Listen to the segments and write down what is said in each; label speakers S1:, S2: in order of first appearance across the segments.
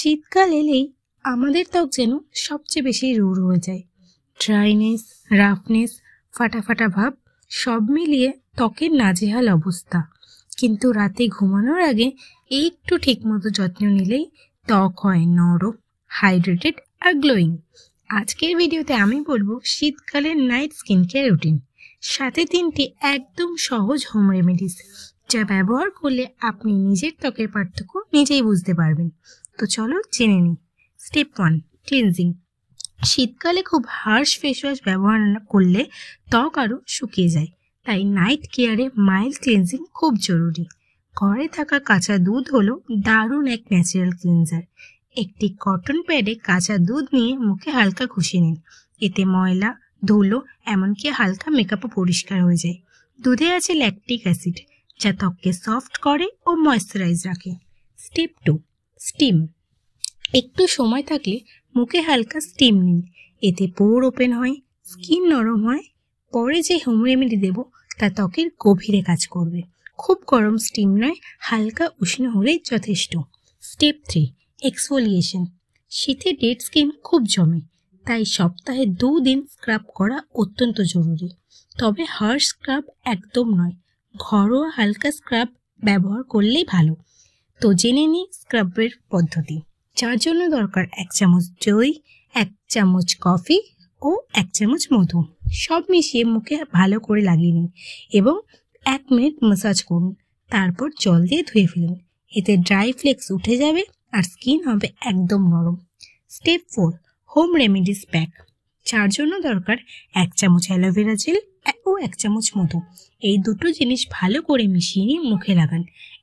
S1: শীতকাল এলেই আমাদের ত্বক যেন সবচেয়ে বেশি রুড় হয়ে যায়। ড্রাইনেস, রাফনেস, ফাটা ফাটা ভাব সব মিলিয়ে ত্বকের নাজেহাল অবস্থা। কিন্তু রাতে ঘুমানোর আগে একটু ঠিকমতো যত্ন নিলেই ত্বক হয় নরম, হাইড্রেটেড আর গ্লোয়িং। আজকের ভিডিওতে আমি বলবো শীতকালের নাইট স্কিন কেয়ার রুটিন, সাথে 3টি একদম সহজ হোম রেমেডিস যা ব্যবহার করলে আপনি নিজের ত্বকের পার্থক্য নিজেই বুঝতে পারবেন। তো চলো জেনে নিই। Step 1, cleansing. শীতকালে খুব হার্শ ফেস ওয়াশ ব্যবহার করলে ত্বক আরও শুকিয়ে যায়, তাই নাইট কেয়ারে মাইল্ড ক্লিনজিং খুব জরুরি। ঘরে থাকা কাঁচা দুধ হলো দারুণ এক ন্যাচারাল ক্লিনজার। একটি কটন প্যাডে কাঁচা দুধ নিয়ে মুখে হালকা ঘষে নিন। এতে ময়লা, ধুলো, এমনকি হালকা মেকআপও পরিষ্কার হয়ে যায়। দুধে আছে ল্যাকটিক অ্যাসিড, যা ত্বককে সফট করে ও ময়েশ্চারাইজ রাখে। Step 2, steam. একটু সময় থাকলে মুখে হালকা স্টিম নিন। এতে পোর ওপেন হয়, স্কিন নরম হয়। পরে যে হোম রেমেডি দেব তা ত্বকের গভীরে কাজ করবে। খুব গরম স্টিম নয়, হালকা উষ্ণ হলেই যথেষ্ট। Step 3, exfoliation. শীতে ডেড স্কিন খুব জমে, তাই সপ্তাহে 2 দিন স্ক্রাব করা অত্যন্ত জরুরি। তবে হার্শ স্ক্রাব একদম নয়, ঘরোয়া হালকা স্ক্রাব ব্যবহার করলেই ভালো। তো জেনে নিই স্ক্রাবের পদ্ধতি। যার জন্য দরকার 1 চামচ দই, 1 চামচ কফি ও 1 চামচ মধু। সব মিশিয়ে মুখে ভালো করে লাগিয়ে নিন এবং 1 মিনিট ম্যাসাজ করুন। তারপর জল দিয়ে ধুয়ে ফেলুন। এতে ড্রাই ফ্লেক্স উঠে যাবে আর স্কিন হবে একদম নরম। Step 4, home remedies pack. যার জন্য দরকার 1 চামচ অ্যালোভেরা জেল ও 1 চামচ মধু। এই দুটো জিনিস ভালো করে মিশিয়ে নিয়ে মুখে লাগান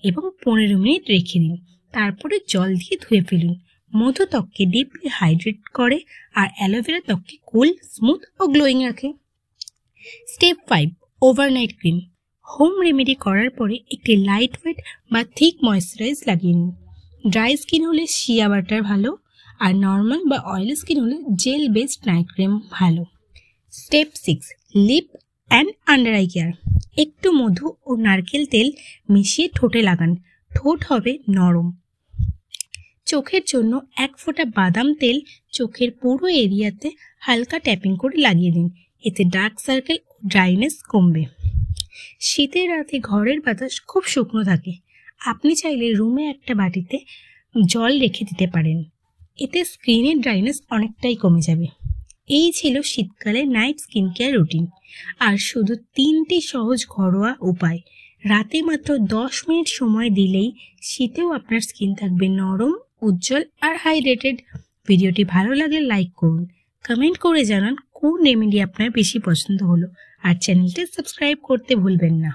S1: এবং 15 মিনিট রেখে দিন। তারপরে জল দিয়ে ধুয়ে ফেলুন। মধু ত্বককে ডিপলি হাইড্রেট করে আর অ্যালোভেরা ত্বককে কুল, স্মুথ ও গ্লোয়িং রাখে। Step 5, overnight cream. Home remedy করার পরে একটি লাইট ওয়েট বা থিক ময়েশ্চারাইজ লাগিয়ে নিন। ড্রাই স্কিন হলে শিয়া বাটার ভালো, আর নর্মাল বা অয়েলি স্কিন হলে জেল বেসড নাইট ক্রিম ভালো। Step 6, lip and under eye care. একটু মধু ও নারকেল তেল মিশিয়ে ঠোঁটে লাগান, ঠোঁট হবে নরম। চোখের জন্য 1 ফোঁটা বাদাম তেল চোখের পুরো এরিয়াতে হালকা ট্যাপিং করে লাগিয়ে দিন। এতে ডার্ক সার্কেল ও ড্রাইনেস কমবে। শীতের রাতে ঘরের বাতাস খুব শুকনো থাকে, আপনি চাইলে রুমে একটা বাটিতে জল রেখে দিতে পারেন। এতে স্কিনের ড্রাইনেস অনেকটাই কমে যাবে। এই ছিল শীতকালে নাইট স্কিন কেয়ার রুটিন, আর শুধু 3টি সহজ ঘরোয়া উপায়। রাতে মাত্র 10 মিনিট সময় দিলেই শীতেও আপনার স্কিন থাকবে নরম, উজ্জ্বল আর হাইড্রেটেড। ভিডিওটি ভালো লাগলে লাইক করুন, কমেন্ট করে জানান কোন রেমেডি আপনার বেশি পছন্দ হলো, আর চ্যানেলটি সাবস্ক্রাইব করতে ভুলবেন না।